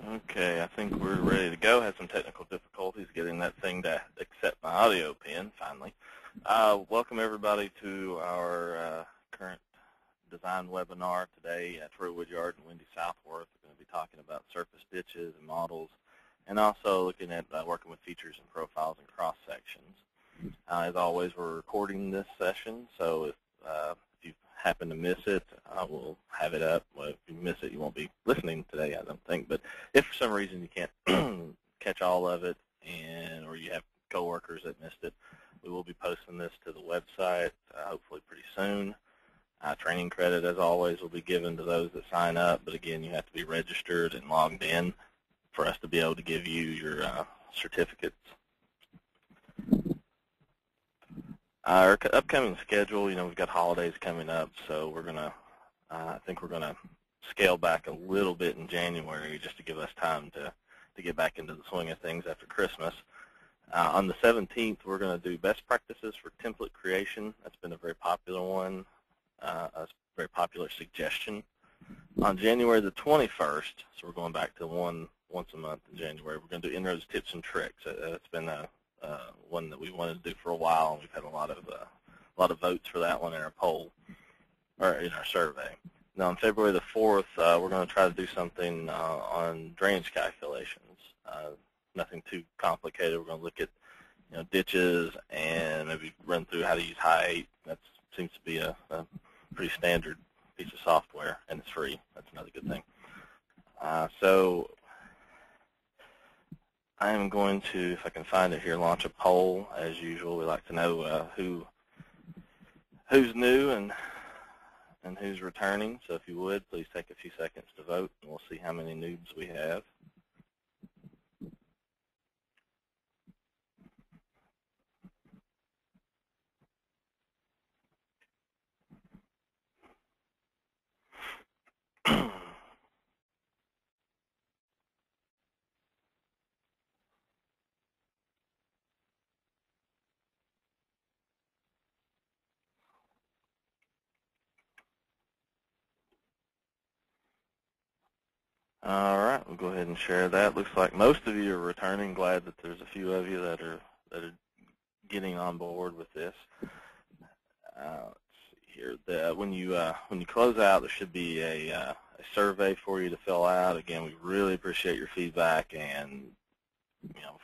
Okay, I think we're ready to go. Had some technical difficulties getting that thing to accept my audio pin, finally. Welcome, everybody, to our current design webinar today at Troy Woodyard and Wendy Southworth. We're going to be talking about surface ditches and models, and also looking at working with features and profiles and cross-sections. As always, we're recording this session, so if you happen to miss it, we'll have it up. Well, if you miss it, you won't be listening today, I don't think. But if for some reason you can't catch all of it, or you have coworkers that missed it, we will be posting this to the website hopefully pretty soon. Training credit, as always, will be given to those that sign up. But again, you have to be registered and logged in for us to be able to give you your certificates. Our upcoming schedule, we've got holidays coming up, so we're going to, I think we're going to scale back a little bit in January just to give us time to get back into the swing of things after Christmas. On the 17th, we're going to do best practices for template creation. That's been a very popular one, a very popular suggestion. On January the 21st, so we're going back to once a month in January, we're going to do inroads, tips, and tricks. It's been one that we wanted to do for a while, and we've had a lot of votes for that one in our poll, or in our survey. Now, on February the 4th, we're going to try to do something on drainage calculations. Nothing too complicated. We're going to look at ditches and maybe run through how to use height. That seems to be a pretty standard piece of software, and it's free. That's another good thing. So I am going to, if I can find it here, launch a poll. As usual, we like to know who's new and who's returning. So if you would, please take a few seconds to vote, and we'll see how many noobs we have. All right, we'll go ahead and share that. Looks like most of you are returning. Glad that there's a few of you that are getting on board with this. Let's see here. When you close out, there should be a survey for you to fill out. Again, we really appreciate your feedback, and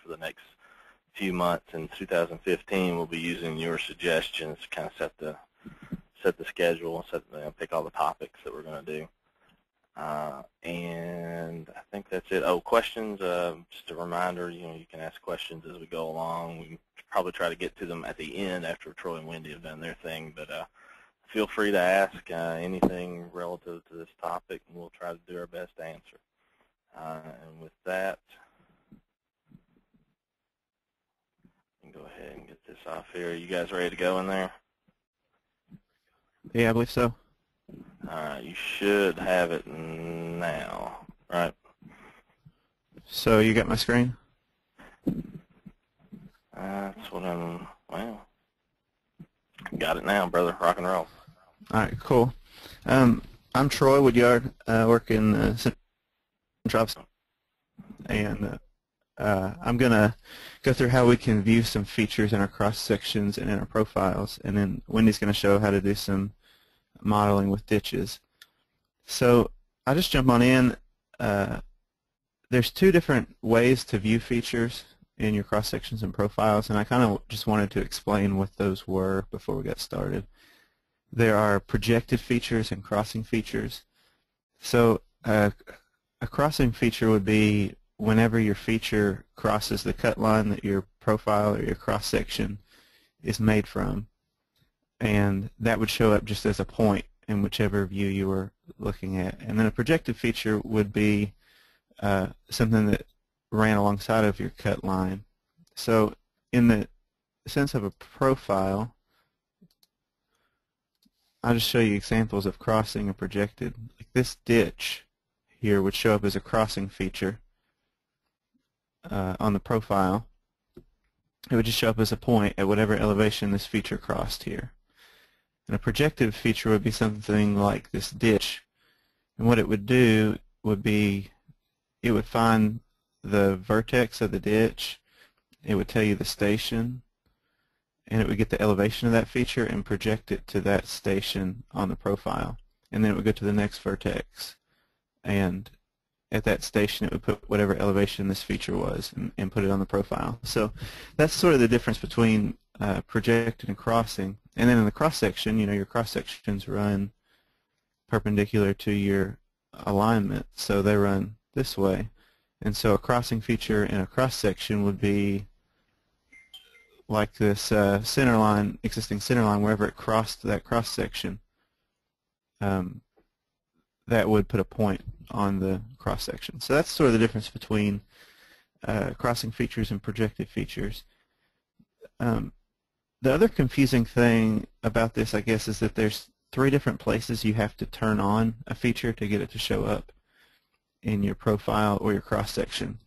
for the next few months in 2015, we'll be using your suggestions to kind of set the schedule, pick all the topics that we're going to do. And I think that's it. Oh, questions, just a reminder, you can ask questions as we go along. We can probably try to get to them at the end after Troy and Wendy have done their thing, but feel free to ask anything relative to this topic, and we'll try to do our best to answer. And with that, I can go ahead and get this off here. You guys ready to go in there? Yeah, I believe so. All right, you should have it now, right? So you got my screen? That's what well, got it now, brother. Rock and roll. All right, cool. I'm Troy Woodyard, work in Central Office, and I'm going to go through how we can view some features in our cross-sections and in our profiles, and then Wendy's going to show how to do some modeling with ditches. So I'll just jump on in. There's two different ways to view features in your cross-sections and profiles, and I kind of just wanted to explain what those were before we got started. There are projected features and crossing features. So a crossing feature would be whenever your feature crosses the cut line that your profile or your cross-section is made from, and that would show up just as a point in whichever view you were looking at. And then a projected feature would be something that ran alongside of your cut line. So in the sense of a profile, I'll just show you examples of crossing and projected. Like this ditch here would show up as a crossing feature on the profile. It would just show up as a point at whatever elevation this feature crossed here. And a projected feature would be something like this ditch. And what it would do would be it would find the vertex of the ditch, it would tell you the station, and it would get the elevation of that feature and project it to that station on the profile. And then it would go to the next vertex. And at that station it would put whatever elevation this feature was and put it on the profile. So that's sort of the difference between projected and crossing. And then in the cross-section, your cross-sections run perpendicular to your alignment, so they run this way. And so a crossing feature in a cross-section would be like this center line, existing center line, wherever it crossed that cross-section, that would put a point on the cross-section. So that's sort of the difference between crossing features and projected features. The other confusing thing about this, I guess, is that there's 3 different places you have to turn on a feature to get it to show up in your profile or your cross-section.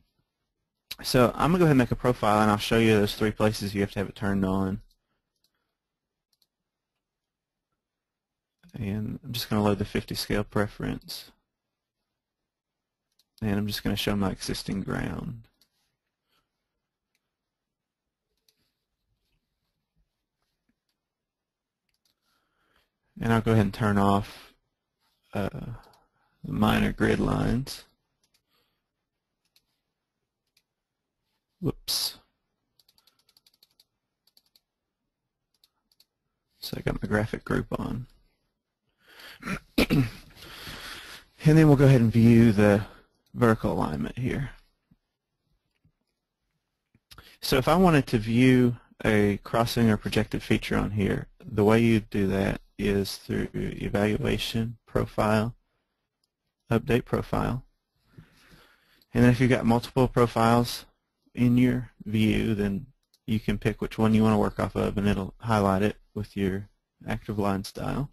So I'm going to go ahead and make a profile, and I'll show you those 3 places you have to have it turned on. And I'm just going to load the 50 scale preference. And I'm just going to show my existing ground. And I'll go ahead and turn off the minor grid lines. Whoops. So I got my graphic group on. And then we'll go ahead and view the vertical alignment here. So if I wanted to view a crossing or projected feature on here, the way you do that is through Evaluation, Profile, Update Profile. And then if you've got multiple profiles in your view, then you can pick which one you want to work off of, and it'll highlight it with your active line style.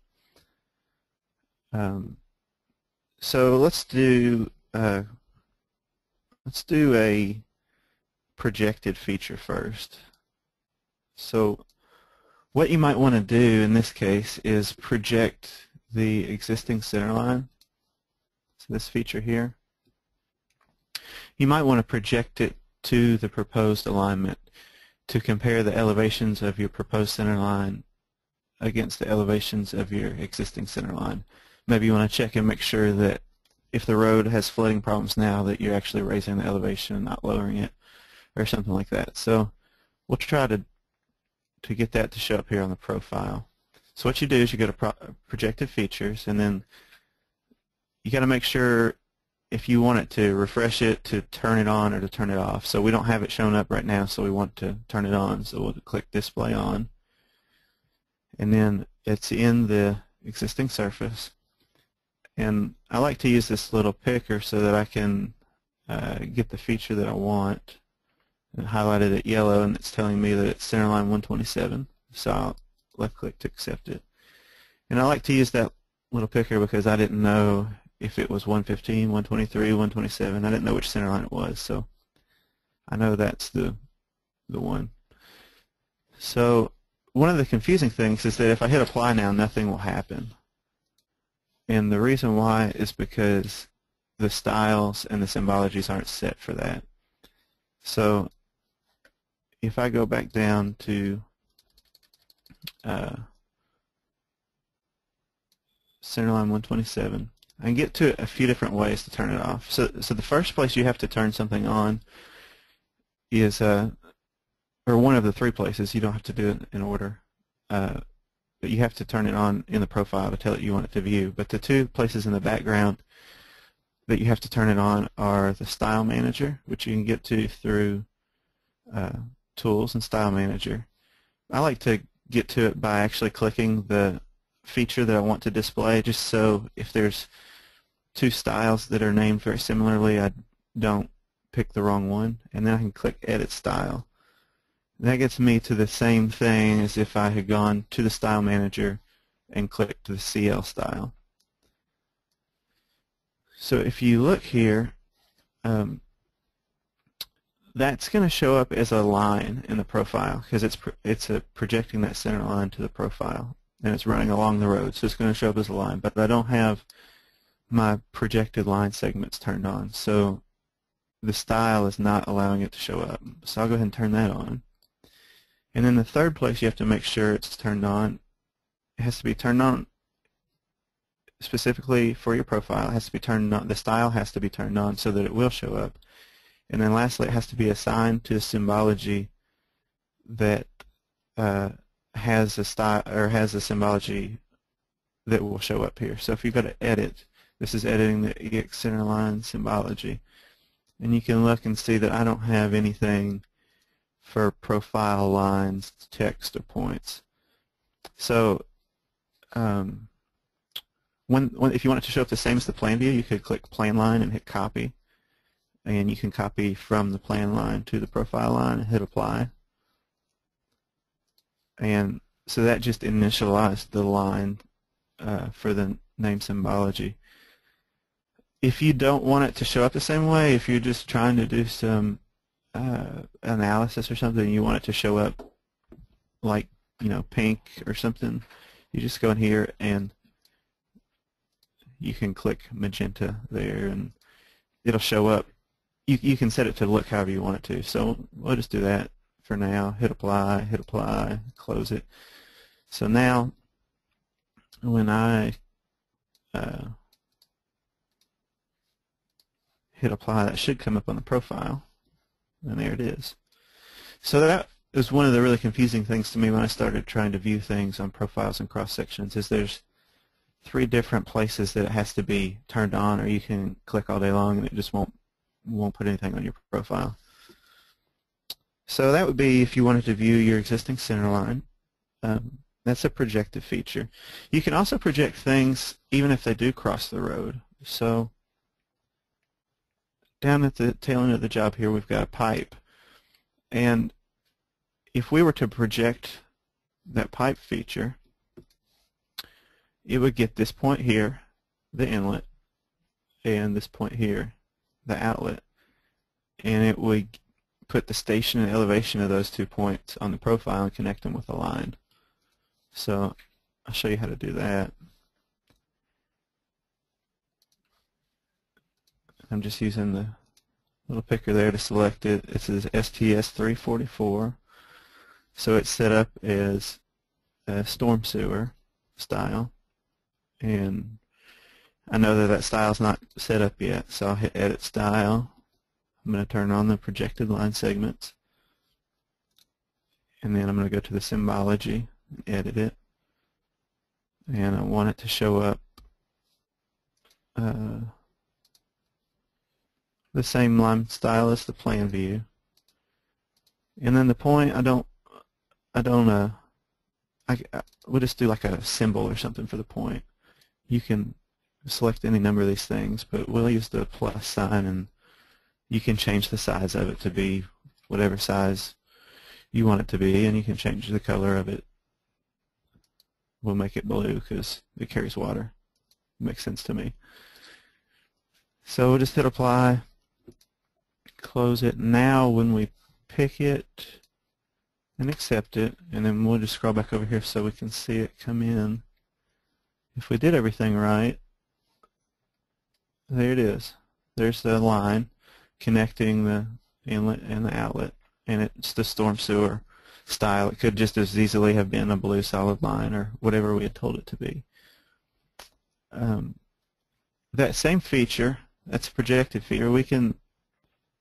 So let's do a projected feature first. So what you might want to do in this case is project the existing center line, so this feature here. You might want to project it to the proposed alignment to compare the elevations of your proposed center line against the elevations of your existing center line. Maybe you want to check and make sure that if the road has flooding problems now, that you're actually raising the elevation and not lowering it, or something like that. So we'll try to get that to show up here on the profile. So what you do is you go to Projected Features, and then you got to make sure if you want it to refresh it, to turn it on or to turn it off. So we don't have it showing up right now, so we want to turn it on. So we'll click Display On, and then it's in the existing surface. And I like to use this little picker so that I can get the feature that I want. And highlighted it yellow, and it's telling me that it's centerline 127. So I'll left click to accept it. And I like to use that little picker because I didn't know if it was 115, 123, 127. I didn't know which centerline it was, so I know that's the one. So one of the confusing things is that if I hit apply now, nothing will happen. And the reason why is because the styles and the symbologies aren't set for that. So if I go back down to centerline 127, I can get to a few different ways to turn it off. So the first place you have to turn something on is, or one of the three places, you don't have to do it in order, but you have to turn it on in the profile to tell it you want it to view. But the two places in the background that you have to turn it on are the Style Manager, which you can get to through Tools and Style Manager. I like to get to it by actually clicking the feature that I want to display, just so if there's two styles that are named very similarly, I don't pick the wrong one. And then I can click Edit Style. And that gets me to the same thing as if I had gone to the Style Manager and clicked the CL style. So if you look here, that's going to show up as a line in the profile because it's projecting that center line to the profile, and it's running along the road, so it's going to show up as a line. But I don't have my projected line segments turned on, so the style is not allowing it to show up. So I'll go ahead and turn that on. And then the third place you have to make sure it's turned on, it has to be turned on specifically for your profile. It has to be turned on. The style has to be turned on so that it will show up. And then lastly, it has to be assigned to the symbology that has a style or has a symbology that will show up here. So if you go to Edit, this is editing the EX centerline symbology, and you can look and see that I don't have anything for profile lines, text, or points. So if you want it to show up the same as the plan view, you could click Plan Line and hit Copy. And you can copy from the plan line to the profile line and hit Apply. And so that just initialized the line for the name symbology. If you don't want it to show up the same way, if you're just trying to do some analysis or something, you want it to show up like, pink or something, you just go in here and you can click magenta there and it'll show up. You can set it to look however you want it to. So we'll just do that for now. Hit apply, close it. So now when I hit apply, that should come up on the profile. And there it is. So that is one of the really confusing things to me when I started trying to view things on profiles and cross sections, is there's three different places that it has to be turned on, or you can click all day long and it just won't put anything on your profile. So that would be if you wanted to view your existing center line. That's a projected feature. You can also project things even if they do cross the road. So down at the tail end of the job here, we've got a pipe. And if we were to project that pipe feature, it would get this point here, the inlet, and this point here, the outlet. And it would put the station and elevation of those 2 points on the profile and connect them with a line. So I'll show you how to do that. I'm just using the little picker there to select it. It says STS 344. So it's set up as a storm sewer style, and I know that that style is not set up yet, so I'll hit Edit Style. I'm going to turn on the projected line segments, and then I'm going to go to the symbology and edit it, and I want it to show up the same line style as the plan view. And then the point, we'll just do like a symbol or something for the point. You can select any number of these things, but we'll use the plus sign, and you can change the size of it to be whatever size you want it to be, and you can change the color of it. We'll make it blue because it carries water. It makes sense to me. So we'll just hit apply, close it. Now when we pick it and accept it, and then we'll just scroll back over here so we can see it come in. If we did everything right, there it is. There's the line connecting the inlet and the outlet, and it's the storm sewer style. It could just as easily have been a blue solid line or whatever we had told it to be. That same feature, that's a projected feature, we can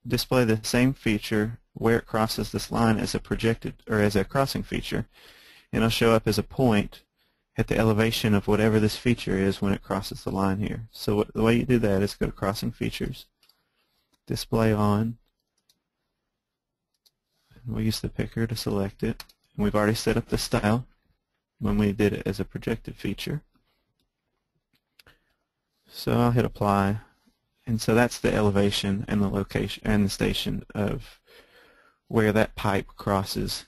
display the same feature where it crosses this line as a projected or as a crossing feature, and it'll show up as a point at the elevation of whatever this feature is when it crosses the line here. So the way you do that is go to Crossing Features, Display On, and we'll use the picker to select it. And we've already set up the style when we did it as a projected feature. So I'll hit apply, and so that's the elevation and the location and the station of where that pipe crosses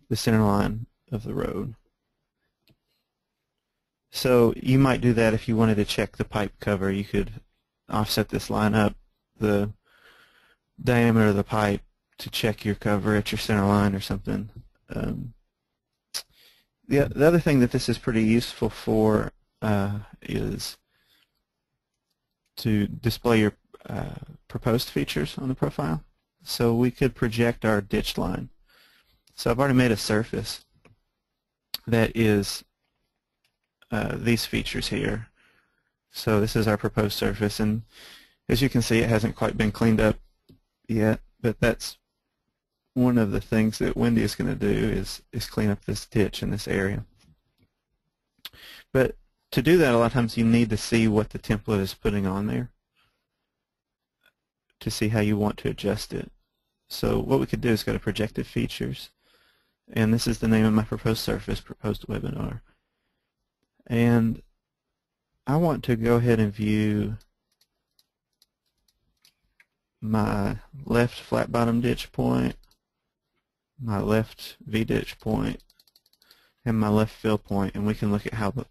the center line of the road. So you might do that if you wanted to check the pipe cover. You could offset this line up the diameter of the pipe to check your cover at your center line or something. The other thing that this is pretty useful for is to display your proposed features on the profile. So we could project our ditch line. So I've already made a surface that is these features here. So this is our proposed surface, and as you can see, it hasn't quite been cleaned up yet, but that's one of the things that Wendy is going to do is clean up this ditch in this area. But to do that, a lot of times you need to see what the template is putting on there to see how you want to adjust it. So what we could do is go to Projected Features, and this is the name of my proposed surface, Proposed Webinar. And I want to go ahead and view my left flat bottom ditch point, my left V-ditch point, and my left fill point, and we can look at how the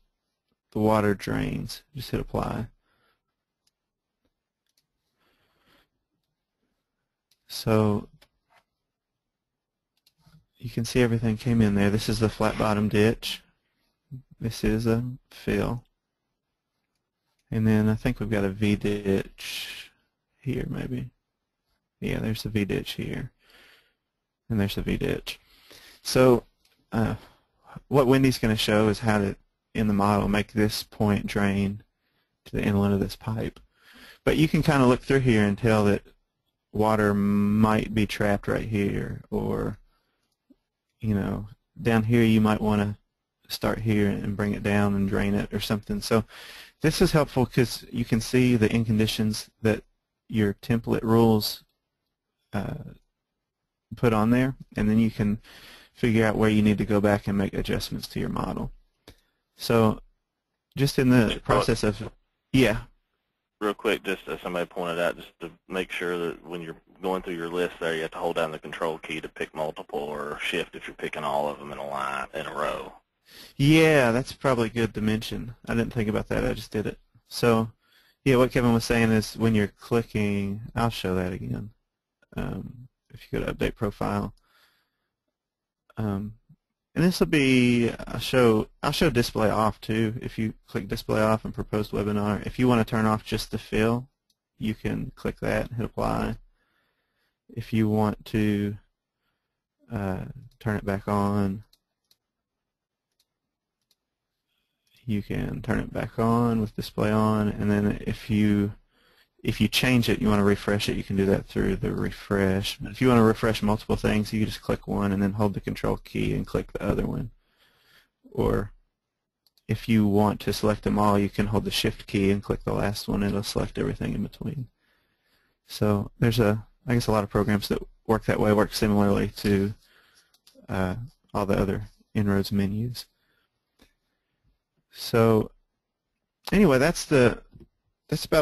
water drains. Just hit apply. So you can see everything came in there. This is the flat bottom ditch. This is a fill. And then I think we've got a V-ditch here maybe. Yeah, there's the V-ditch here. And there's the V-ditch. So what Wendy's going to show is how to, in the model, make this point drain to the inlet of this pipe. But you can kind of look through here and tell that water might be trapped right here, or, you know, down here you might want to start here and bring it down and drain it or something. So this is helpful because you can see the end conditions that your template rules put on there, and then you can figure out where you need to go back and make adjustments to your model. So just in the process of, yeah. Real quick, just as somebody pointed out, just to make sure that when you're going through your list there, you have to hold down the control key to pick multiple, or shift if you're picking all of them in a line, in a row. Yeah, that's probably good to mention. I didn't think about that. I just did it. So, yeah, what Kevin was saying is when you're clicking, I'll show that again. If you go to Update Profile, and this will be I'll show Display Off too. If you click Display Off and Proposed Webinar, if you want to turn off just the fill, you can click that and hit Apply. If you want to turn it back on. You can turn it back on with display on, and then if you change it, you want to refresh it, you can do that through the refresh. If you want to refresh multiple things, you just click one and then hold the control key and click the other one. Or if you want to select them all, you can hold the shift key and click the last one, and it'll select everything in between. So there's I guess a lot of programs that work that way, work similarly to all the other inroads menus. So anyway, that's about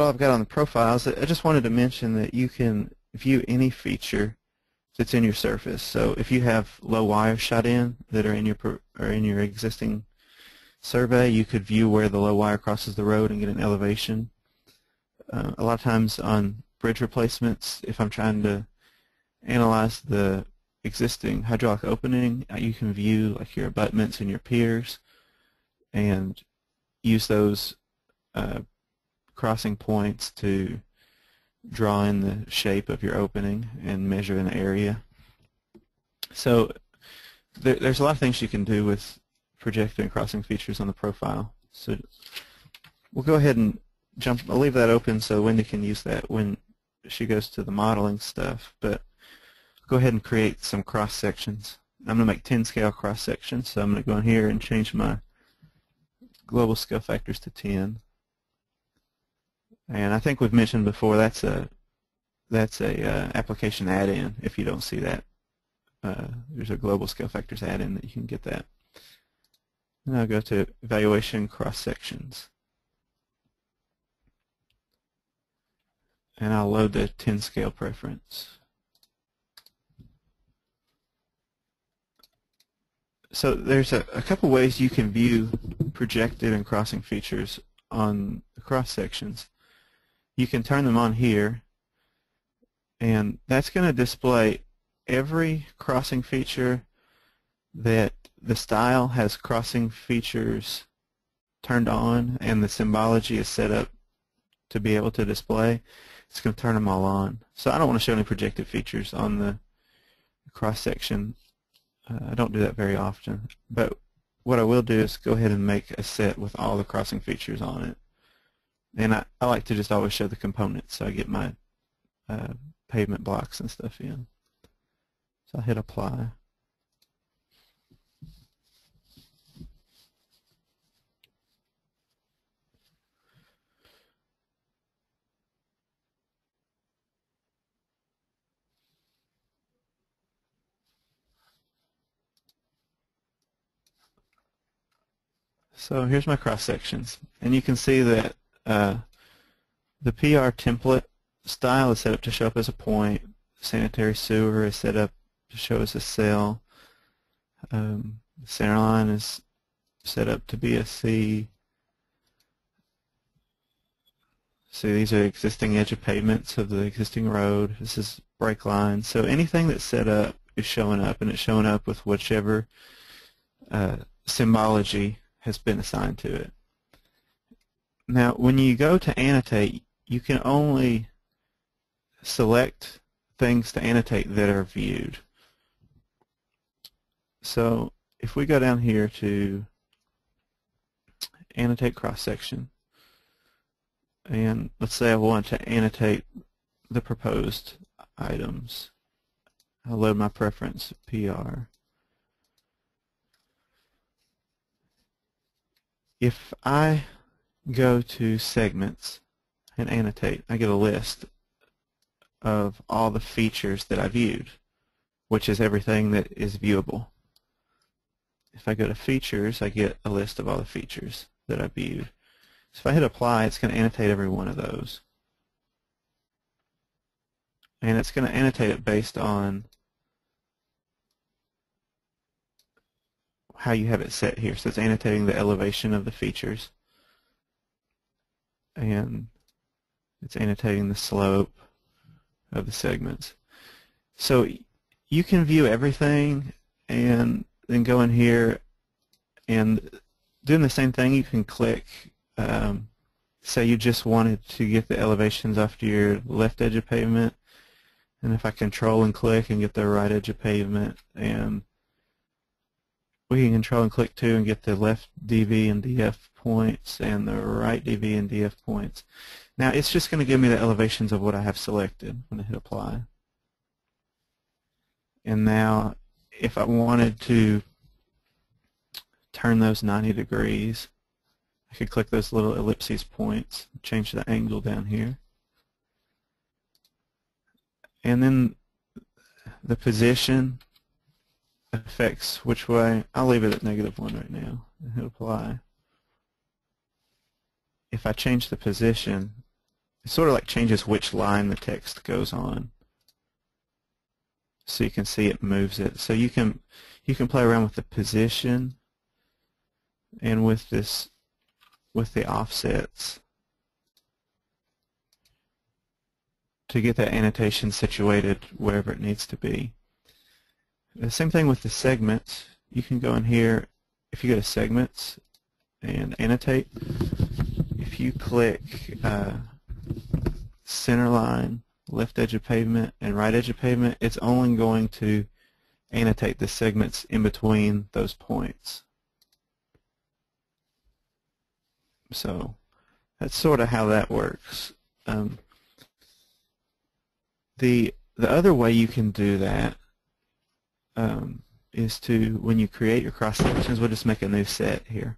all I've got on the profiles. I just wanted to mention that you can view any feature that's in your surface. So if you have low wires shot in that are in your existing survey, you could view where the low wire crosses the road and get an elevation. A lot of times on bridge replacements, if I'm trying to analyze the existing hydraulic opening, you can view like your abutments and your piers and use those crossing points to draw in the shape of your opening and measure an area. So there's a lot of things you can do with projecting and crossing features on the profile. So we'll go ahead and I'll leave that open so Wendy can use that when she goes to the modeling stuff. But go ahead and create some cross sections. I'm going to make 10 scale cross sections, so I'm going to go in here and change my global scale factors to 10. And I think we've mentioned before that's a application add-in. If you don't see that, there's a global scale factors add-in that you can get that. And I'll go to evaluation cross sections, and I'll load the 10 scale preference. So there's a couple ways you can view projected and crossing features on the cross sections. You can turn them on here, and that's going to display every crossing feature that the style has crossing features turned on and the symbology is set up to be able to display. It's going to turn them all on. So I don't want to show any projected features on the cross section. I don't do that very often, but what I will do is go ahead and make a set with all the crossing features on it. And I like to just always show the components so I get my pavement blocks and stuff in. So I'll hit apply. So here's my cross sections, and you can see that the PR template style is set up to show up as a point. Sanitary sewer is set up to show as a cell. The center line is set up to be a C. See, these are existing edge of pavements of the existing road. This is brake line. So anything that's set up is showing up, and it's showing up with whichever symbology has been assigned to it. Now, when you go to annotate, you can only select things to annotate that are viewed. So if we go down here to annotate cross-section, and let's say I want to annotate the proposed items, I'll load my preference PR. If I go to segments and annotate, I get a list of all the features that I viewed, which is everything that is viewable. If I go to features, I get a list of all the features that I viewed. So if I hit apply, it's going to annotate every one of those. And it's going to annotate it based on how you have it set here. So it's annotating the elevation of the features, and it's annotating the slope of the segments. So you can view everything and then go in here and doing the same thing. You can click, say you just wanted to get the elevations off to your left edge of pavement, And if I control and click and get the right edge of pavement, and we can control and click too and get the left DV and DF points and the right DV and DF points. Now it's just going to give me the elevations of what I have selected when I hit apply. And now if I wanted to turn those 90 degrees, I could click those little ellipses points, change the angle down here. And then the position affects which way. I'll leave it at -1 right now and hit apply. If I change the position, it sort of like changes which line the text goes on. So you can see it moves it. So you can play around with the position and with the offsets to get that annotation situated wherever it needs to be. The same thing with the segments. You can go in here, if you go to segments and annotate, if you click center line, left edge of pavement, and right edge of pavement, it's only going to annotate the segments in between those points. So that's sort of how that works. The other way you can do that is to, when you create your cross sections, we'll just make a new set here.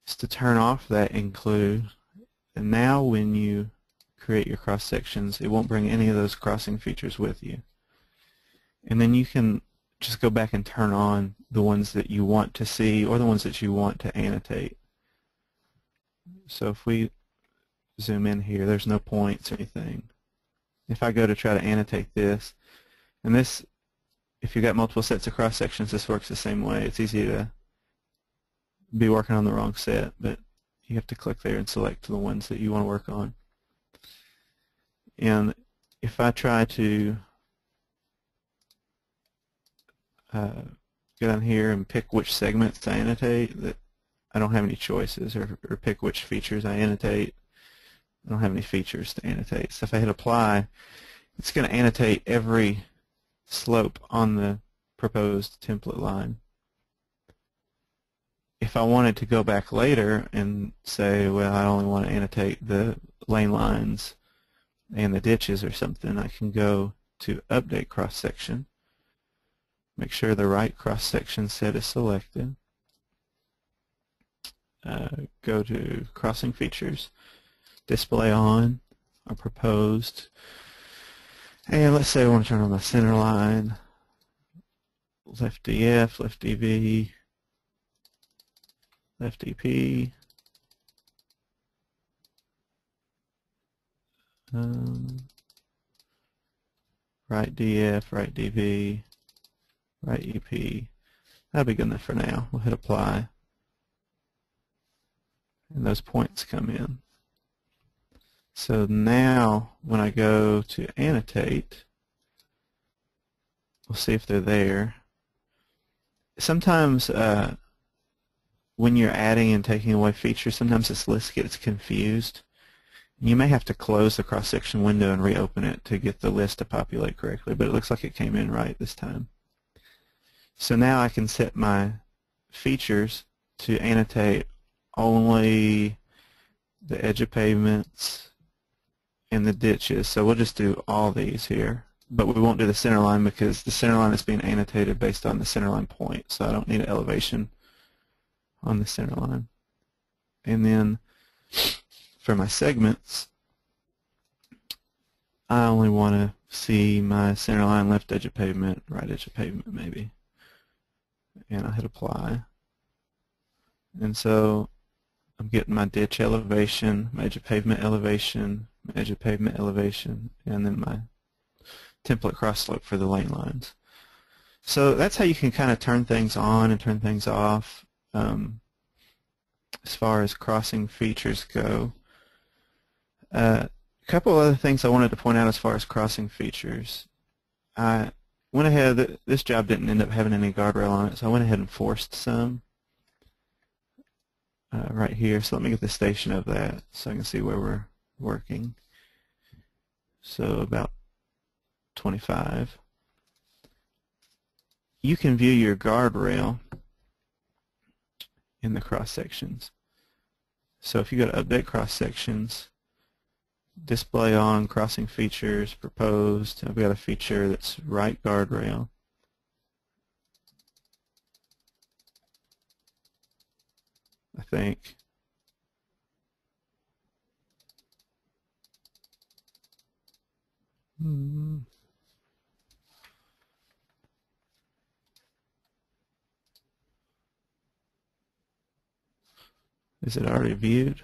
Is to turn off that include, and now when you create your cross sections, it won't bring any of those crossing features with you. And then you can just go back and turn on the ones that you want to see or the ones that you want to annotate. So if we zoom in here, there's no points or anything. If I go to try to annotate this, and this, if you've got multiple sets of cross sections, this works the same way. It's easy to be working on the wrong set, but you have to click there and select the ones that you want to work on. And if I try to go down here and pick which segments to annotate, that I don't have any choices, or pick which features I annotate, I don't have any features to annotate. So if I hit apply, it's going to annotate every slope on the proposed template line. If I wanted to go back later and say, well, I only want to annotate the lane lines and the ditches or something, I can go to update cross section, make sure the right cross section set is selected, go to crossing features, display on, or proposed, and let's say I want to turn on my center line, left DF, left DV, left EP, right DF, right DV, right EP. That'll be good enough for now. We'll hit apply, and those points come in. So now when I go to annotate, we'll see if they're there. Sometimes when you're adding and taking away features, sometimes this list gets confused. You may have to close the cross-section window and reopen it to get the list to populate correctly, but it looks like it came in right this time. So now I can set my features to annotate only the edge of pavements and the ditches. So we'll just do all these here, but we won't do the center line because the center line is being annotated based on the center line point, so I don't need an elevation on the center line. And then for my segments, I only want to see my center line, left edge of pavement, right edge of pavement maybe. And I hit apply. And so I'm getting my ditch elevation, my edge of pavement elevation, my edge of pavement elevation, and then my template cross slope for the lane lines. So that's how you can kind of turn things on and turn things off as far as crossing features go. A couple other things I wanted to point out as far as crossing features. I went ahead, this job didn't end up having any guardrail on it, so I went ahead and forced some right here. So let me get the station of that so I can see where we're working. so about 25. You can view your guardrail in the cross sections. So if you go to update cross sections, display on, crossing features, proposed, I've got a feature that's right guardrail. I think. Is it already viewed?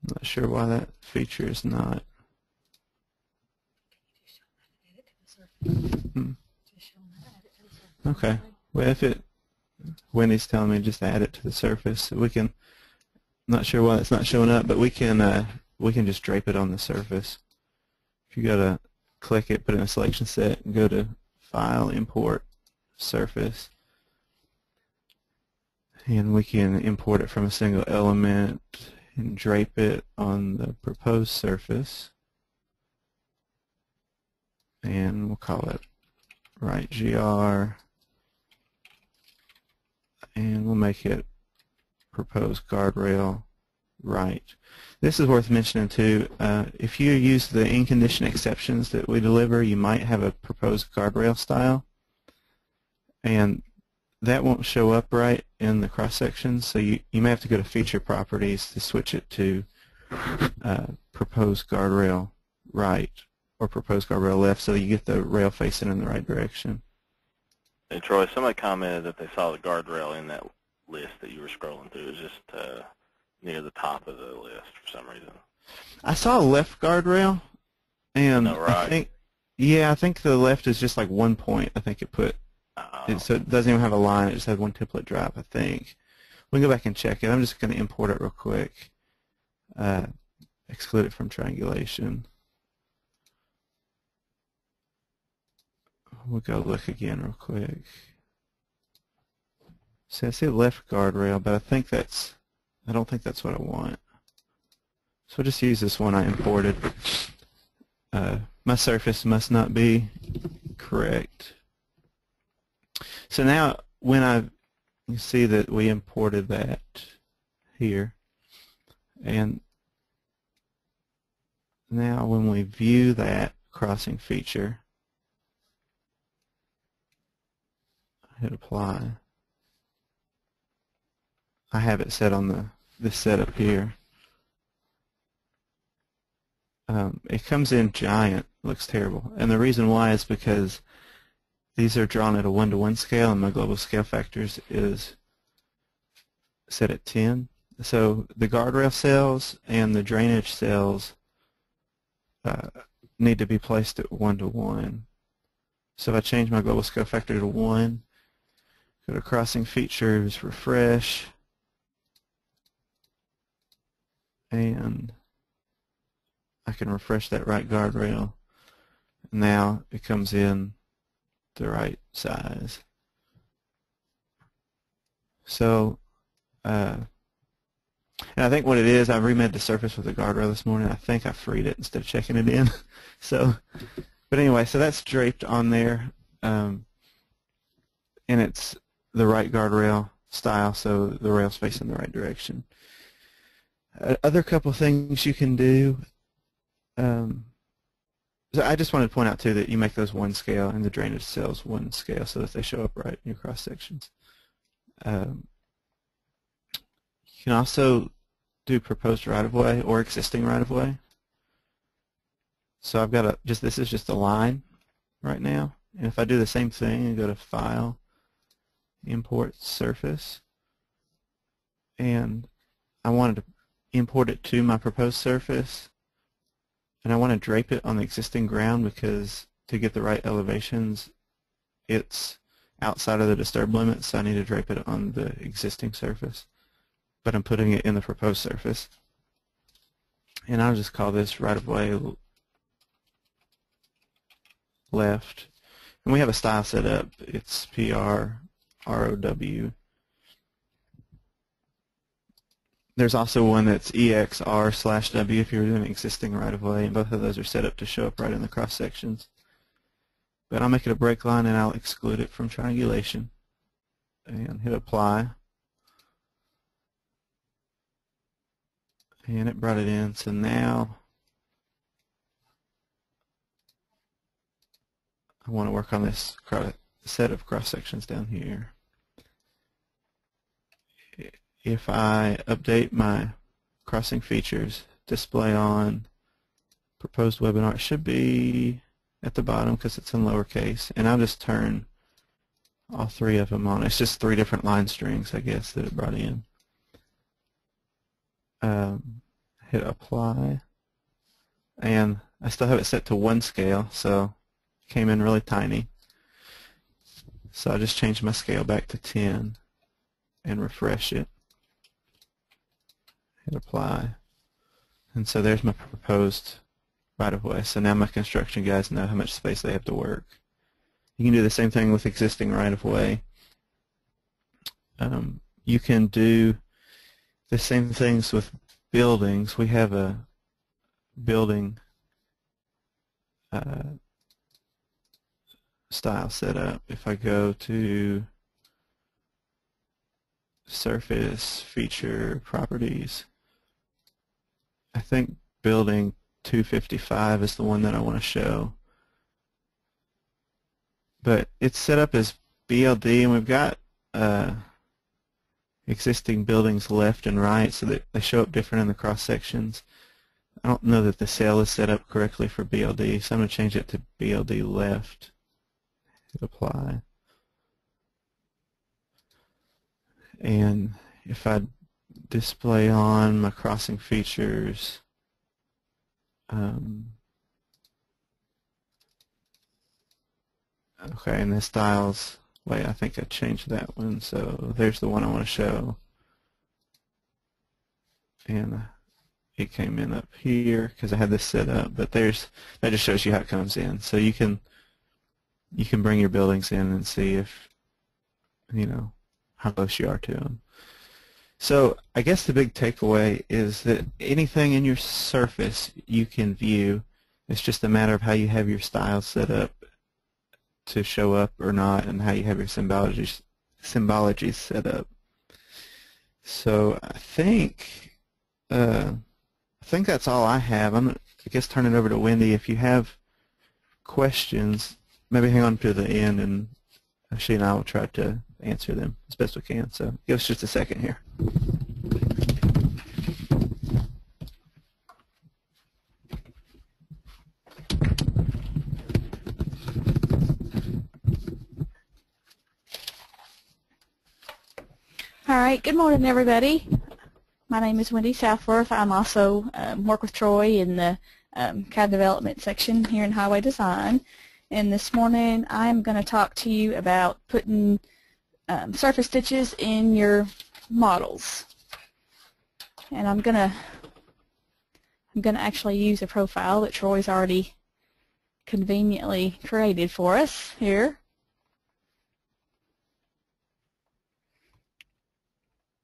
I'm not sure why that feature is not. Okay. Well, if it, Wendy's telling me just add it to the surface, so we can. Not sure why it's not showing up, but we can just drape it on the surface. If you go to click it, put it in a selection set, and go to File, Import, Surface, and we can import it from a single element and drape it on the proposed surface, and we'll call it right GR, and we'll make it proposed guardrail right. This is worth mentioning too. If you use the in-condition exceptions that we deliver, you might have a proposed guardrail style, and that won't show up right in the cross sections, so you may have to go to feature properties to switch it to proposed guardrail right or proposed guardrail left, so that you get the rail facing in the right direction. And Troy, somebody commented that they saw the guardrail in that list that you were scrolling through. It was just near the top of the list for some reason. I saw a left guardrail, and No, right. I think the left is just like 1 point. I think it put. So it doesn't even have a line. It just has one template drop, I think. We can go back and check it. I'm just going to import it real quick. Exclude it from triangulation. We'll go look again real quick. So I see left guardrail, but I don't think that's what I want. So I'll just use this one I imported. My surface must not be correct. So now when you see that we imported that here, and now when we view that crossing feature, hit apply. I have it set on this setup here. It comes in giant, looks terrible, and the reason why is because these are drawn at a 1-to-1 scale, and my global scale factors is set at 10. So the guardrail cells and the drainage cells need to be placed at 1-to-1. So if I change my global scale factor to 1, go to crossing features, refresh, and I can refresh that right guardrail. Now it comes in the right size. So, and I think what it is, I remade the surface with the guardrail this morning. I think I freed it instead of checking it in. So, but anyway, so that's draped on there, and it's the right guardrail style, so the rail's facing the right direction. Other couple things you can do. So I just wanted to point out too that you make those 1 scale and the drainage cells 1 scale so that they show up right in your cross sections. You can also do proposed right-of-way or existing right-of-way. So I've got this is just a line right now, and if I do the same thing and go to File, Import Surface, and I wanted to import it to my proposed surface, and I want to drape it on the existing ground because to get the right elevations, it's outside of the disturb limit, so I need to drape it on the existing surface. But I'm putting it in the proposed surface. And I'll just call this right-of-way left. And we have a style set up. It's PRROW. There's also one that's EXR/W if you're doing existing right-of-way, and both of those are set up to show up right in the cross-sections. But I'll make it a break line and I'll exclude it from triangulation. And hit apply. And it brought it in. So now I want to work on this set of cross-sections down here. If I update my crossing features, display on, proposed webinar, it should be at the bottom because it's in lowercase, and I'll just turn all three of them on. It's just 3 different line strings, I guess, that it brought in. Hit apply, and I still have it set to 1 scale, so it came in really tiny. So I just changed my scale back to 10 and refresh it. Hit apply, and so there's my proposed right-of-way. So now my construction guys know how much space they have to work. You can do the same thing with existing right-of-way. You can do the same things with buildings. We have a building style set up. If I go to surface, feature, properties, I think building 255 is the one that I want to show. But it's set up as BLD, and we've got existing buildings left and right so that they show up different in the cross sections. I don't know that the cell is set up correctly for BLD, so I'm going to change it to BLD left. Hit apply. And if I display on my crossing features, okay, and the styles, wait, I think I changed that one, so there's the one I want to show. And it came in up here because I had this set up, but that just shows you how it comes in. So you can bring your buildings in and see if, how close you are to them. So I guess the big takeaway is that anything in your surface you can view. It's just a matter of how you have your styles set up to show up or not, and how you have your symbologies set up. So I think that's all I have. I guess turn it over to Wendy. If you have questions, maybe hang on to the end, and she and I will try to answer them as best we can. So give us just a second here. All right, good morning, everybody. My name is Wendy Southworth. I'm also work with Troy in the CAD development section here in Highway Design. And this morning I'm going to talk to you about putting surface stitches in your models. And I'm going to actually use a profile that Troy's already conveniently created for us here.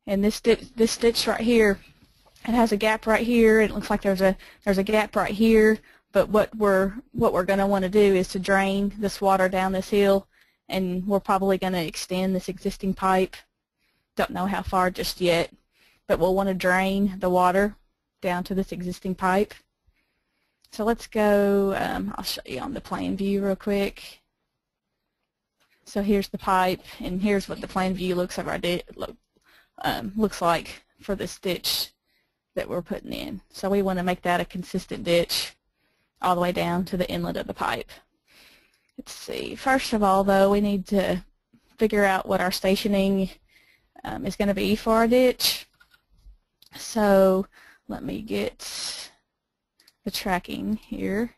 And this stitch right here, it has a gap right here. It looks like there's a gap right here. But what we're going to want to do is to drain this water down this hill, and we're probably going to extend this existing pipe. Don't know how far just yet, but we'll want to drain the water down to this existing pipe. So let's go. I'll show you on the plan view real quick. So here's the pipe, and here's what the plan view looks like for the stitch that we're putting in. So we want to make that a consistent ditch all the way down to the inlet of the pipe. Let's see. First of all, though, we need to figure out what our stationing is going to be for our ditch. So let me get the tracking here.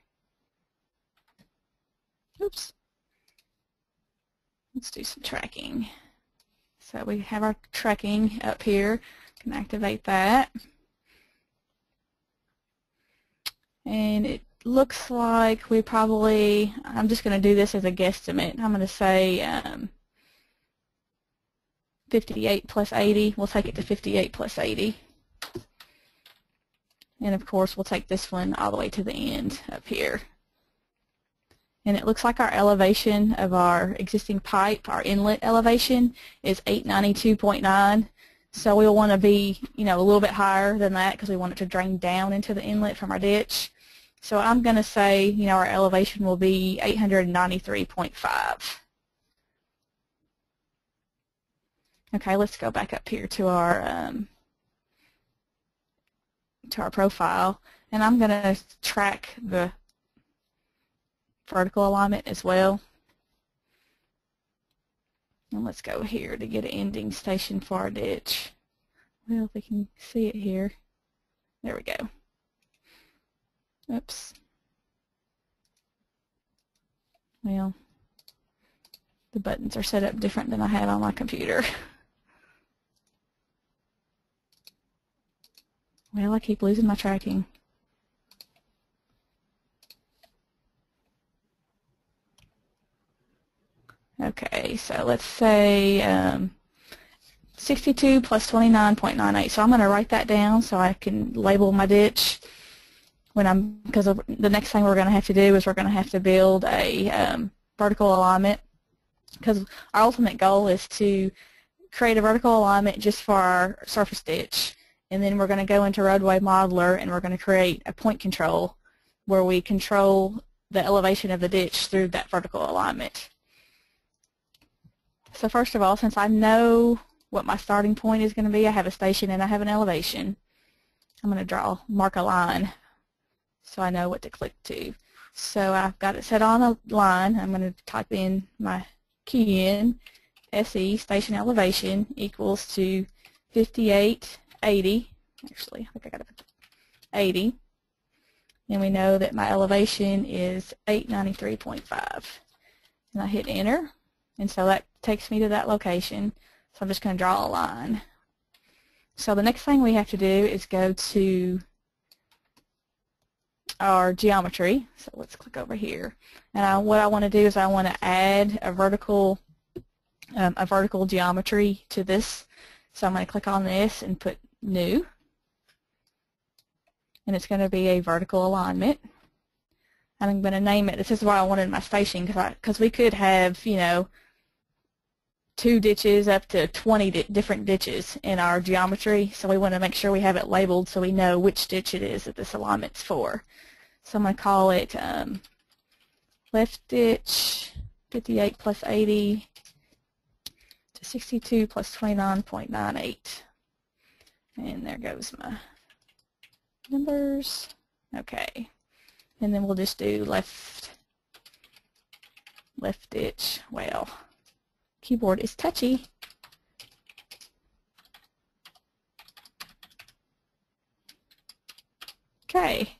Oops. Let's do some tracking. So we have our tracking up here. Can activate that. And it looks like we probably, I'm just going to do this as a guesstimate. I'm going to say 58 plus 80. We'll take it to 58 plus 80. And of course, we'll take this one all the way to the end up here. And it looks like our elevation of our existing pipe, our inlet elevation, is 892.9. So we'll want to be, a little bit higher than that because we want it to drain down into the inlet from our ditch. So I'm going to say, our elevation will be 893.5. Okay, let's go back up here to our profile, and I'm going to track the vertical alignment as well. And let's go here to get an ending station for our ditch. Well, if we can see it here. There we go. Oops. Well, the buttons are set up different than I had on my computer. Well, I keep losing my tracking. Okay, so let's say 62 plus 29.98. So I'm going to write that down so I can label my ditch because the next thing we're going to have to do is we're going to have to build a vertical alignment, because our ultimate goal is to create a vertical alignment just for our surface ditch, and then we're going to go into Roadway Modeler and we're going to create a point control where we control the elevation of the ditch through that vertical alignment. So first of all, since I know what my starting point is going to be, I have a station and I have an elevation, I'm going to mark a line so I know what to click to. So I've got it set on a line. I'm going to type in my key in, SE, station elevation, equals to 5880. Actually, I think I got to put 80. And we know that my elevation is 893.5. And I hit enter. And so that takes me to that location. So I'm just going to draw a line. So the next thing we have to do is go to our geometry. So let's click over here. And what I want to do is I want to add a vertical geometry to this. So I'm going to click on this and put new. And it's going to be a vertical alignment. And I'm going to name it. This is what I wanted my station, because we could have, 2 ditches up to 20 different ditches in our geometry. So we want to make sure we have it labeled so we know which ditch it is that this alignment's for. So I'm going to call it left ditch 58 plus 80 to 62 plus 29.98. And there goes my numbers. Okay. And then we'll just do left ditch. Well, keyboard is touchy. Okay.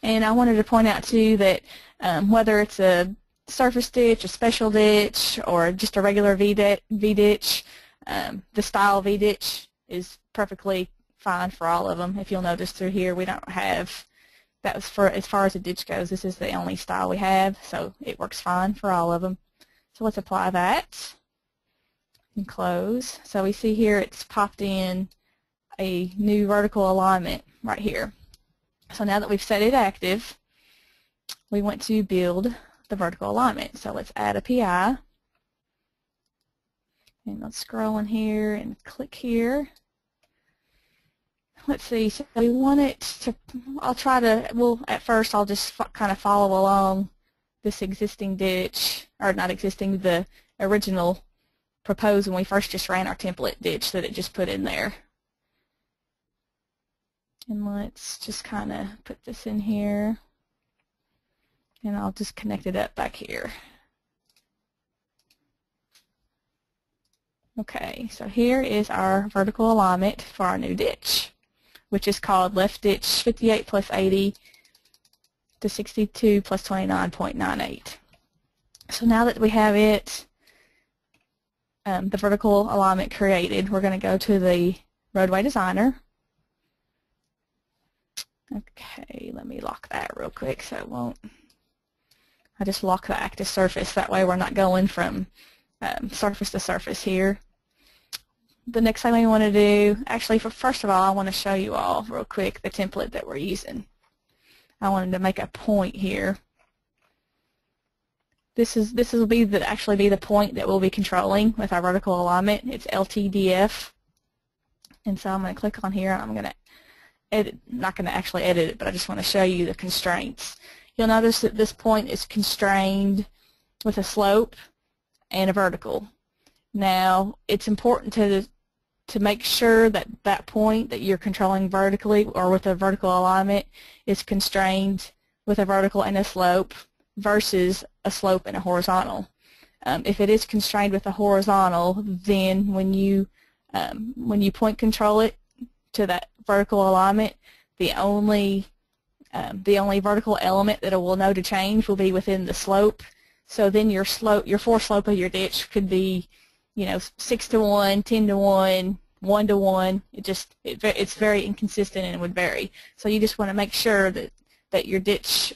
And I wanted to point out too that whether it's a surface ditch, a special ditch, or just a regular V-ditch, the style V-ditch is perfectly fine for all of them. If you'll notice through here, we don't have, that was for, as far as the ditch goes, this is the only style we have, so it works fine for all of them. So let's apply that and close. So we see here it's popped in a new vertical alignment right here. So now that we've set it active, we want to build the vertical alignment. So let's add a PI. And let's scroll in here and click here. Let's see, so we want it to, at first I'll just kind of follow along this existing ditch, or not existing, the original proposed when we first just ran our template ditch that it just put in there. And let's just kind of put this in here, and I'll just connect it up back here. Okay, so here is our vertical alignment for our new ditch, which is called left ditch 58 plus 80 to 62 plus 29.98. So now that we have it, the vertical alignment created, we're going to go to the roadway designer. Okay, let me lock that real quick so it won't. I just lock the active surface. That way we're not going from surface to surface here. The next thing we want to do, actually, first of all, I want to show you all real quick the template that we're using. I wanted to make a point here. This will be actually be the point that we'll be controlling with our vertical alignment. It's LTDF, and so I'm going to click on here. I'm going to edit. Not going to actually edit it, but I just want to show you the constraints. You'll notice that this point is constrained with a slope and a vertical. Now, it's important to make sure that that point that you're controlling vertically or with a vertical alignment is constrained with a vertical and a slope versus a slope and a horizontal. If it is constrained with a horizontal, then when you point control it to that vertical alignment, the only vertical element that it will know to change will be within the slope. So then your force slope of your ditch could be, 6 to 1, 10 to 1, 1 to 1. It's very inconsistent and it would vary. So you just want to make sure that your ditch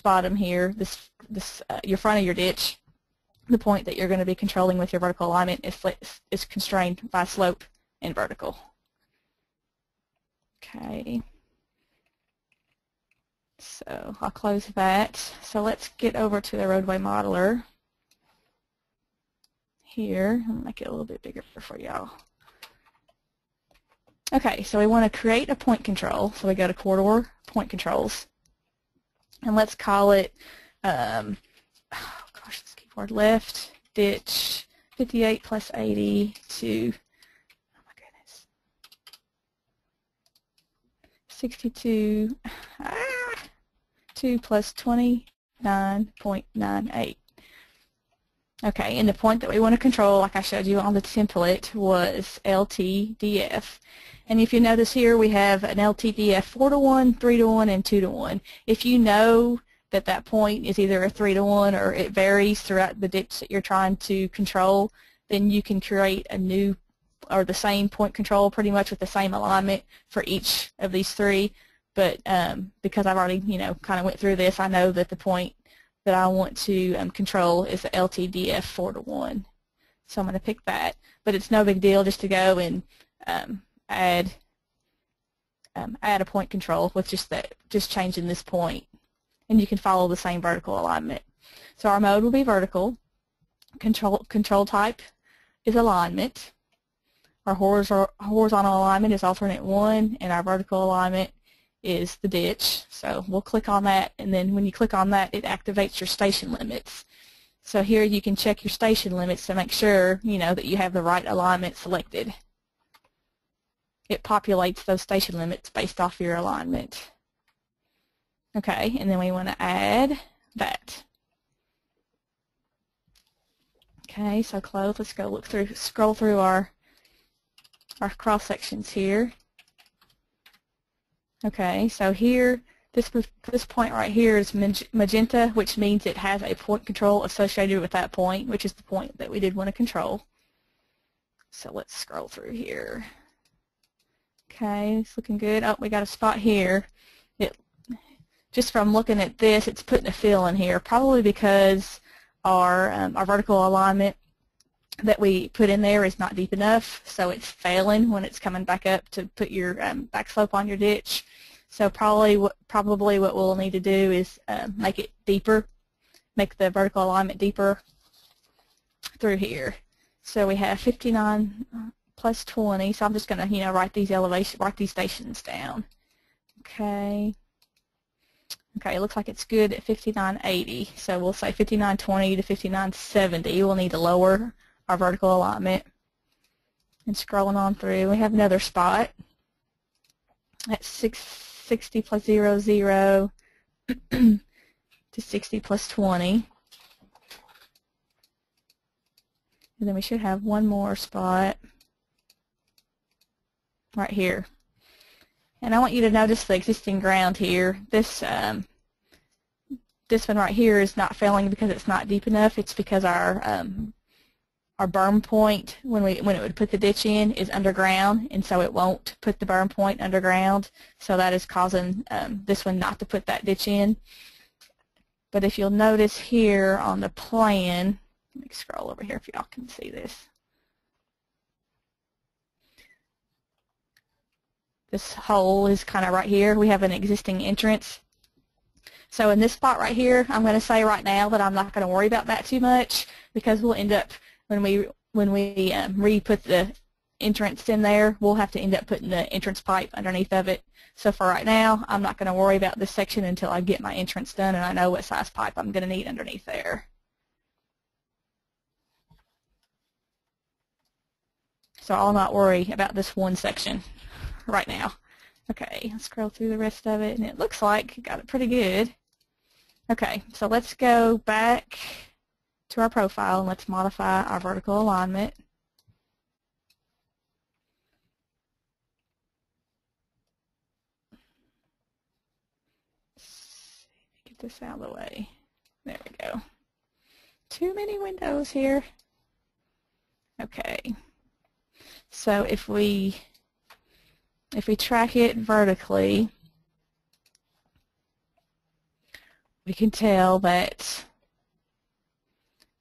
bottom here, your front of your ditch, the point that you're going to be controlling with your vertical alignment is constrained by slope and vertical. Okay. So I'll close that. So let's get over to the roadway modeler here. I'll make it a little bit bigger for y'all. Okay, so we want to create a point control. So we go to corridor point controls, and let's call it, oh gosh, this keyboard, left ditch 58 plus 80 to, oh my goodness, 62, 2 plus 29.98. Okay, and the point that we want to control, like I showed you on the template, was LTDF. And if you notice here, we have an LTDF 4 to 1, 3 to 1, and 2 to 1. If you know that that point is either a 3 to 1 or it varies throughout the ditch that you're trying to control, then you can create a new or the same point control pretty much with the same alignment for each of these three. But because I've already, kind of went through this, I know that the point that I want to control is the LTDF 4 to 1. So I'm going to pick that. But it's no big deal just to go and add a point control with just changing this point, and you can follow the same vertical alignment. So our mode will be vertical. Control type is alignment. Our horizontal alignment is alternate 1, and our vertical alignment is the ditch. So we'll click on that, and then when you click on that, it activates your station limits. So here you can check your station limits to make sure that you have the right alignment selected. It populates those station limits based off your alignment. Okay, and then we want to add that. Okay, so close. Let's go scroll through our cross sections here. Okay, so here, this point right here is magenta, which means it has a point control associated with that point, which is the point that we did want to control. So let's scroll through here. Okay, it's looking good. Oh, we got a spot here. Just from looking at this, it's putting a fill in here, probably because our vertical alignment that we put in there is not deep enough, so it's failing when it's coming back up to put your back slope on your ditch. So probably what we'll need to do is make it deeper, make the vertical alignment deeper through here. So we have 59 plus 20. So I'm just going to write these stations down. Okay. Okay, it looks like it's good at 5980. So we'll say 5920 to 5970. We'll need to lower our vertical alignment. And scrolling on through, we have another spot at 60 plus 00 to 60 plus 20. And then we should have one more spot right here. And I want you to notice the existing ground here. This one right here is not failing because it's not deep enough. It's because our berm point when it would put the ditch in is underground, and so it won't put the berm point underground. So that is causing this one not to put that ditch in. But if you'll notice here on the plan, let me scroll over here if y'all can see this. This hole is kind of right here. We have an existing entrance. So in this spot right here, I'm going to say right now that I'm not going to worry about that too much, because we'll end up, when we re-put the entrance in there, we'll have to end up putting the entrance pipe underneath of it. So for right now, I'm not going to worry about this section until I get my entrance done and I know what size pipe I'm going to need underneath there. So I'll not worry about this one section right now. Okay, let's scroll through the rest of it, and it looks like it got it pretty good. Okay, so let's go back to our profile and let's modify our vertical alignment. Get this out of the way. There we go. Too many windows here. Okay. So if we track it vertically, we can tell that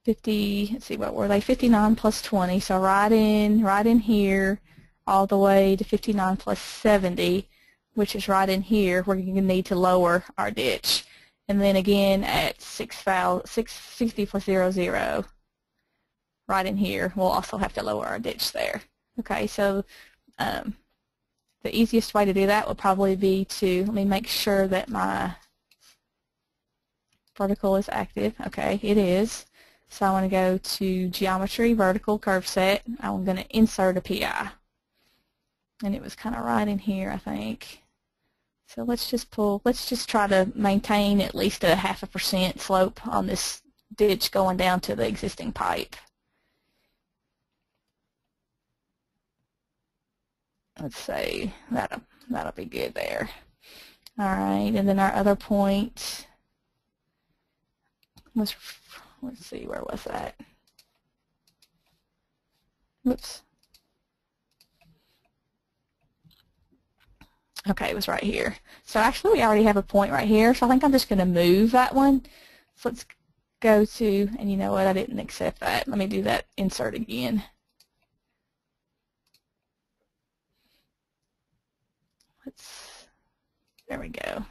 50, let's see, what were they, 59 plus 20, so right in here all the way to 59 plus 70, which is right in here, we're going to need to lower our ditch. And then again at 660 plus 00, right in here, we'll also have to lower our ditch there. Okay, so the easiest way to do that would probably be to, let me make sure that my vertical is active. Okay, it is. So I want to go to Geometry, Vertical, Curve Set. I'm going to insert a PI. And it was kind of right in here, I think. So let's just try to maintain at least a 0.5% slope on this ditch going down to the existing pipe. Let's say that'll be good there. All right, and then our other point was, let's see, where was that? Whoops. Okay, it was right here. So actually we already have a point right here, so I think I'm just going to move that one. So let's go to, and you know what, I didn't accept that. Let me do that insert again. There we go.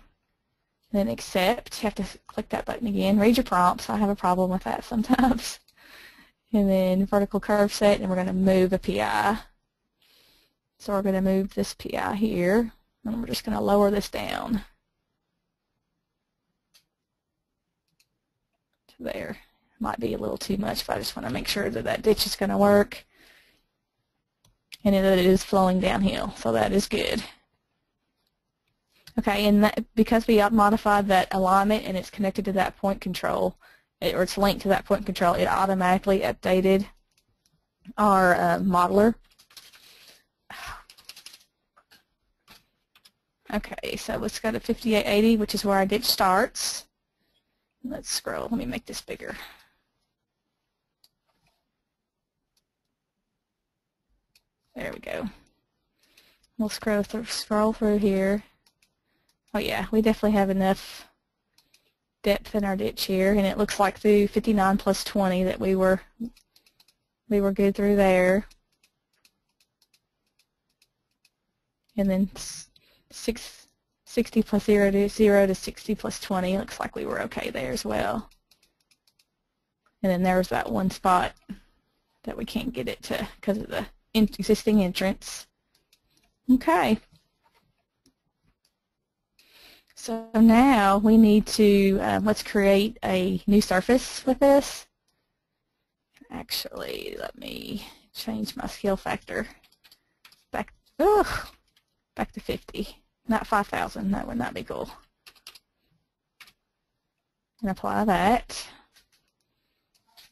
Then accept, you have to click that button again. Read your prompts, I have a problem with that sometimes. And then vertical curve set, and we're going to move a PI. So we're going to move this PI here, and we're just going to lower this down to there. Might be a little too much, but I just want to make sure that that ditch is going to work and that it is flowing downhill, so that is good. Okay, and that, because we modified that alignment and it's connected to that point control, or it's linked to that point control, it automatically updated our modeler. Okay, so let's go to 5880, which is where our ditch starts. Let's scroll. Let me make this bigger. There we go. We'll scroll through here. Oh yeah, we definitely have enough depth in our ditch here, and it looks like through 59 plus 20 that we were good through there. And then 60 plus 0 to 60 plus 20, looks like we were okay there as well. And then there's that one spot that we can't get it to because of the existing entrance. Okay. So now we need to, let's create a new surface with this. Actually, let me change my scale factor back to 50, not 5,000. That would not be cool. And apply that.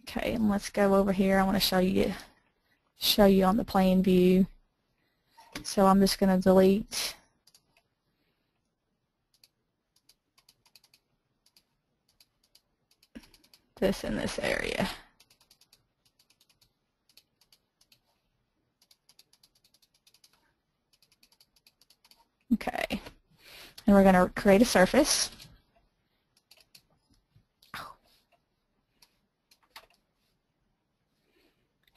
Okay, and let's go over here. I want to show you on the plan view. So I'm just going to delete this in this area. and we're going to create a surface.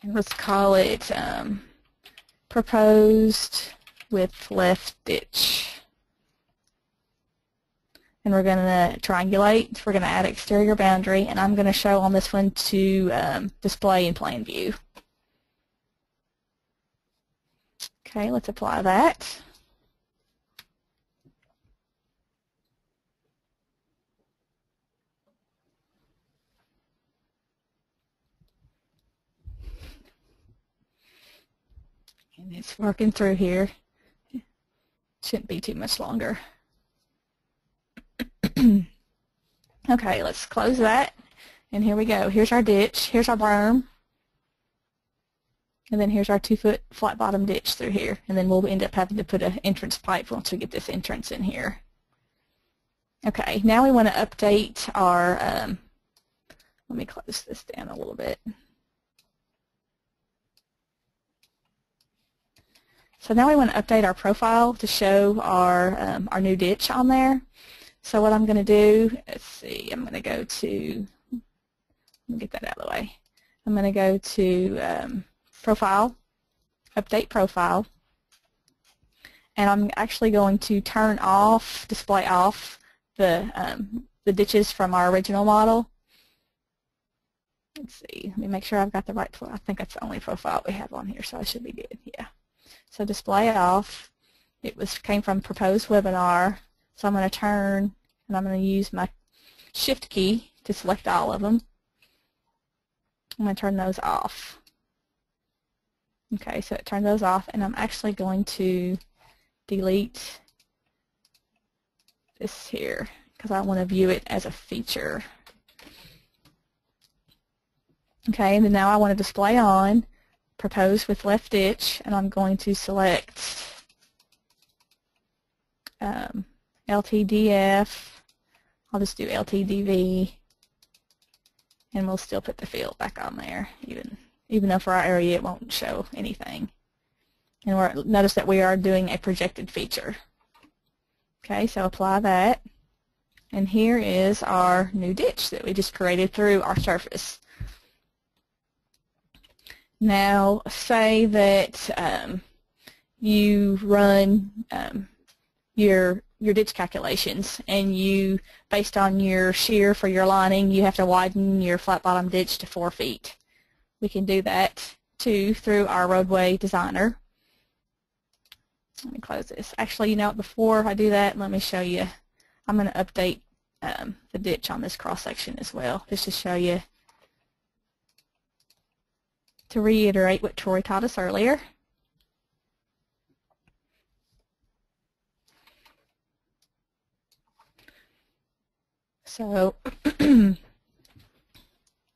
And let's call it proposed with left ditch. And we're going to triangulate. We're going to add exterior boundary, and I'm going to show on this one to display in plan view. Okay, let's apply that. And it's working through here. Shouldn't be too much longer. Okay, let's close that. And here we go. Here's our ditch. Here's our berm. And then here's our 2-foot flat bottom ditch through here. And then we'll end up having to put an entrance pipe once we get this entrance in here. Okay, now we want to update our, let me close this down a little bit. So now we want to update our profile to show our new ditch on there. So what I'm going to do, let's see, I'm going to go to, let me get that out of the way. I'm going to go to Profile, Update Profile, and I'm actually going to turn off, display off the ditches from our original model. Let's see, let me make sure I've got the right, I think that's the only profile we have on here, so I should be good, yeah. So display off, came from proposed webinar, so I'm going to turn, and I'm going to use my shift key to select all of them. I'm going to turn those off. Okay, so it turned those off, and I'm actually going to delete this here because I want to view it as a feature. Okay, and then now I want to display on propose with left ditch, and I'm going to select LTDF. I'll just do LTDV, and we'll still put the field back on there, even though for our area it won't show anything. And notice that we are doing a projected feature. Okay, so apply that, and here is our new ditch that we just created through our surface. Now, say that you run your ditch calculations, and you, based on your shear for your lining, you have to widen your flat bottom ditch to 4 feet. We can do that too through our roadway designer. Let me close this. Actually, you know what, before I do that, let me show you. I'm going to update the ditch on this cross section as well, just to show you, to reiterate what Troy taught us earlier. So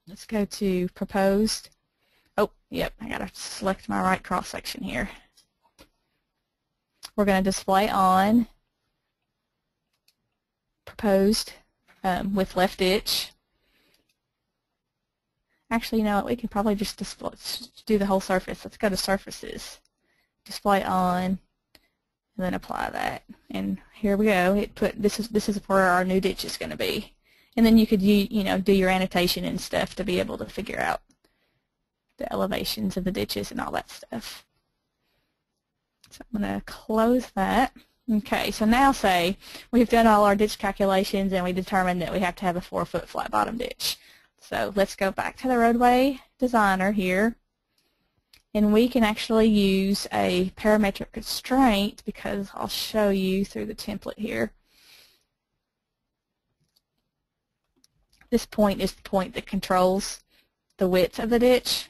let's go to proposed. Oh, yep, I got to select my right cross section here. We're going to display on proposed with left ditch. Actually, you know what, we can probably just do the whole surface. Let's go to surfaces, display on, and then apply that. And here we go. This is where our new ditch is going to be. And then you could do your annotation and stuff to be able to figure out the elevations of the ditches and all that stuff. So I'm going to close that. Okay, so now say we've done all our ditch calculations and we determined that we have to have a 4-foot flat bottom ditch. So let's go back to the roadway designer here, and we can actually use a parametric constraint, because I'll show you through the template here. This point is the point that controls the width of the ditch.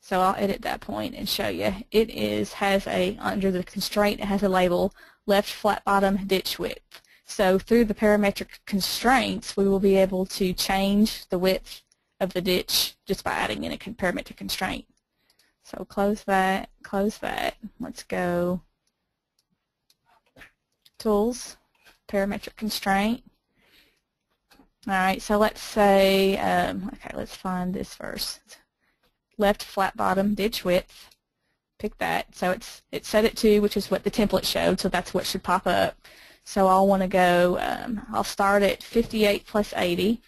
So I'll edit that point and show you. It has under the constraint, it has a label, left flat bottom ditch width. So through the parametric constraints, we will be able to change the width of the ditch just by adding in a parametric constraint. So close that, close that. Let's go Tools, Parametric Constraint. All right, so let's say, okay, let's find this first. Left flat bottom ditch width. Pick that. So it's set at 2, which is what the template showed, so that's what should pop up. So I'll want to go, I'll start at 58 plus 80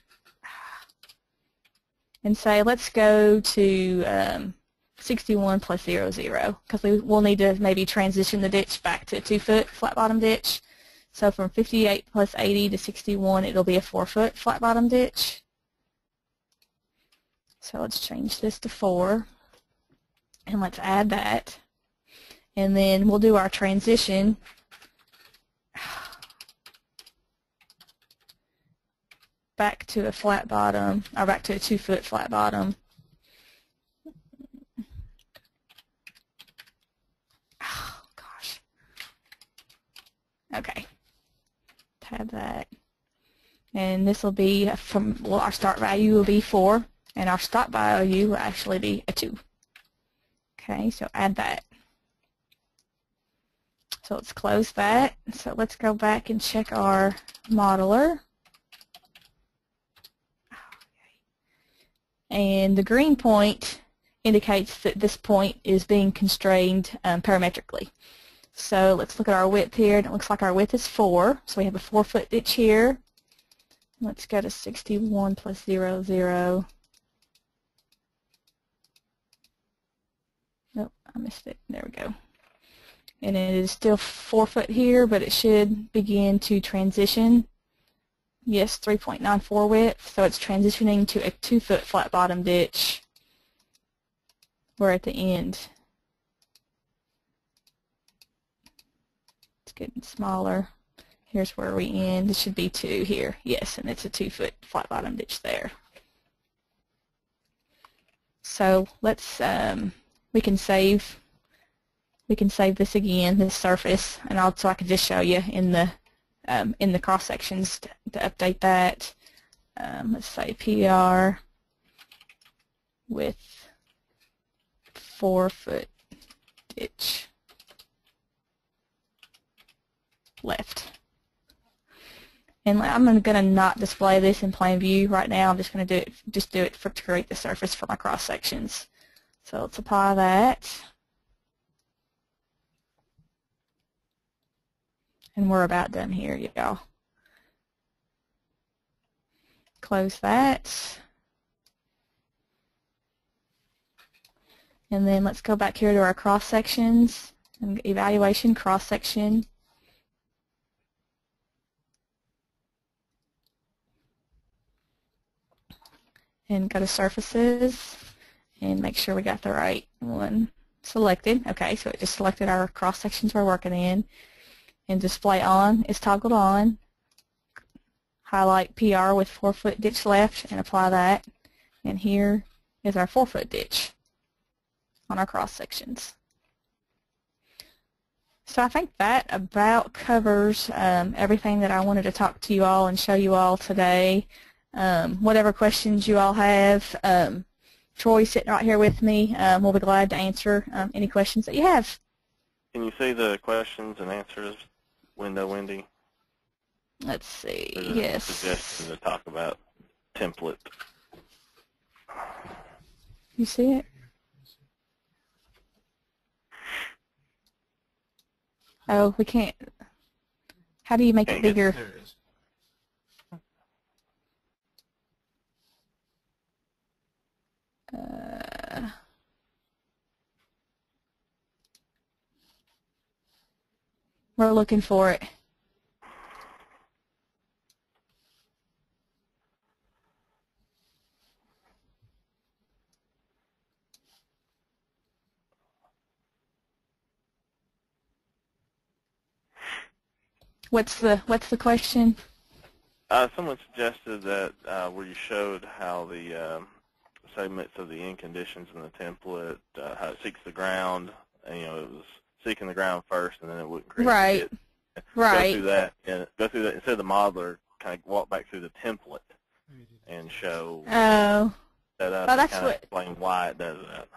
and say let's go to 61 plus 00, because we'll need to maybe transition the ditch back to a 2-foot flat bottom ditch. So from 58 plus 80 to 61, it'll be a 4-foot flat bottom ditch. So let's change this to 4, and let's add that. And then we'll do our transition back to a flat bottom, or back to a 2-foot flat bottom. Oh, gosh. Okay. Tab that. And this will be from, well, our start value will be 4, and our stop value will actually be a 2. Okay, so add that. So let's close that. So let's go back and check our modeler. And the green point indicates that this point is being constrained parametrically. So let's look at our width here, and it looks like our width is 4. So we have a 4-foot ditch here. Let's go to 61 plus 00. Nope, I missed it. There we go. And it is still 4 foot here, but it should begin to transition. Yes, 3.94 width, so it's transitioning to a 2-foot flat bottom ditch. We're at the end. It's getting smaller. Here's where we end. It should be 2 here. Yes, and it's a 2-foot flat bottom ditch there. So let's we can save this again, this surface, and also I can just show you in the cross sections to update that. Let's say PR with 4-foot ditch left. And I'm going to not display this in plain view right now. I'm just going to do it to create the surface for my cross sections. So let's apply that. And we're about done here, y'all. Close that. And then let's go back here to our cross sections and evaluation cross section. And go to surfaces and make sure we got the right one selected. Okay, so it just selected our cross sections we're working in. And display on is toggled on. Highlight PR with 4-foot ditch left and apply that. And here is our 4-foot ditch on our cross sections. So I think that about covers everything that I wanted to talk to you all and show you all today. Whatever questions you all have, Troy's sitting right here with me. We'll be glad to answer any questions that you have. Can you see the questions and answers window, Wendy? Let's see. There's a yes. suggestion to talk about template. You see it? Oh, we can't. How do you make it bigger? There it is. We're looking for it. What's the question? Someone suggested that where you showed how the segments of the end conditions in the template, how it seeks the ground, and it was seeking the ground first, and then it wouldn't create Right. it. Right. Go through that, and instead of the modeler, kind of walk back through the template and show Oh. that up. Oh, And that's kind of what. explain why it does that.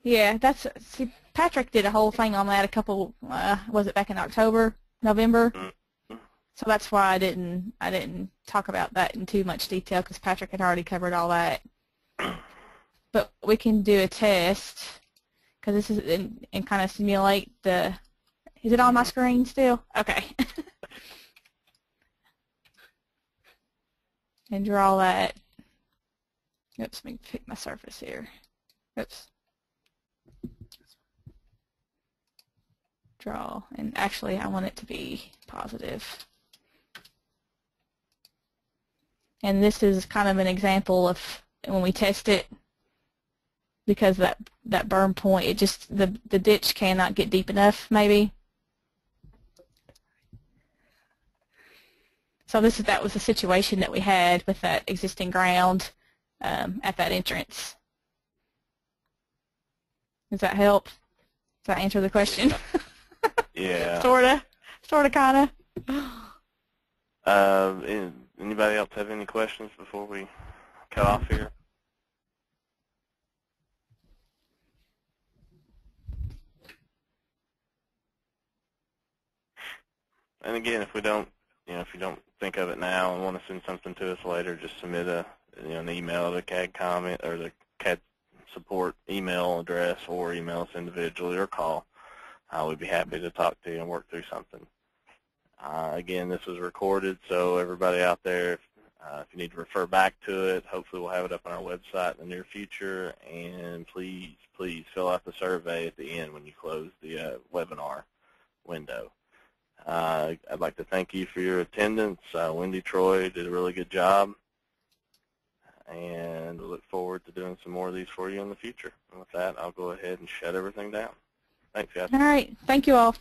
Yeah, see, Patrick did a whole thing on that a couple. Was it back in October, November? Mm-hmm. So that's why I didn't talk about that in too much detail because Patrick had already covered all that. But we can do a test because this is and kind of simulate the. Is it on my screen still? Okay. and draw that. Oops, let me pick my surface here. Oops. Draw, and actually I want it to be positive. And this is kind of an example of when we test it, because that burn point, it just, the ditch cannot get deep enough, maybe. So that was the situation that we had with that existing ground at that entrance. Does that help? Does that answer the question? Yeah. Sorta, kinda. Anybody else have any questions before we cut off here? And again, if we don't, if you don't think of it now and want to send something to us later, just submit an email to the CAD comment or the CAD support email address, or email us individually or call. We'd be happy to talk to you and work through something. Again, this was recorded, so everybody out there, if you need to refer back to it, hopefully we'll have it up on our website in the near future. And please, please fill out the survey at the end when you close the webinar window. I'd like to thank you for your attendance. Wendy, Troy did a really good job, and we look forward to doing some more of these for you in the future. And with that, I'll go ahead and shut everything down. Thanks, guys. All right. Thank you all.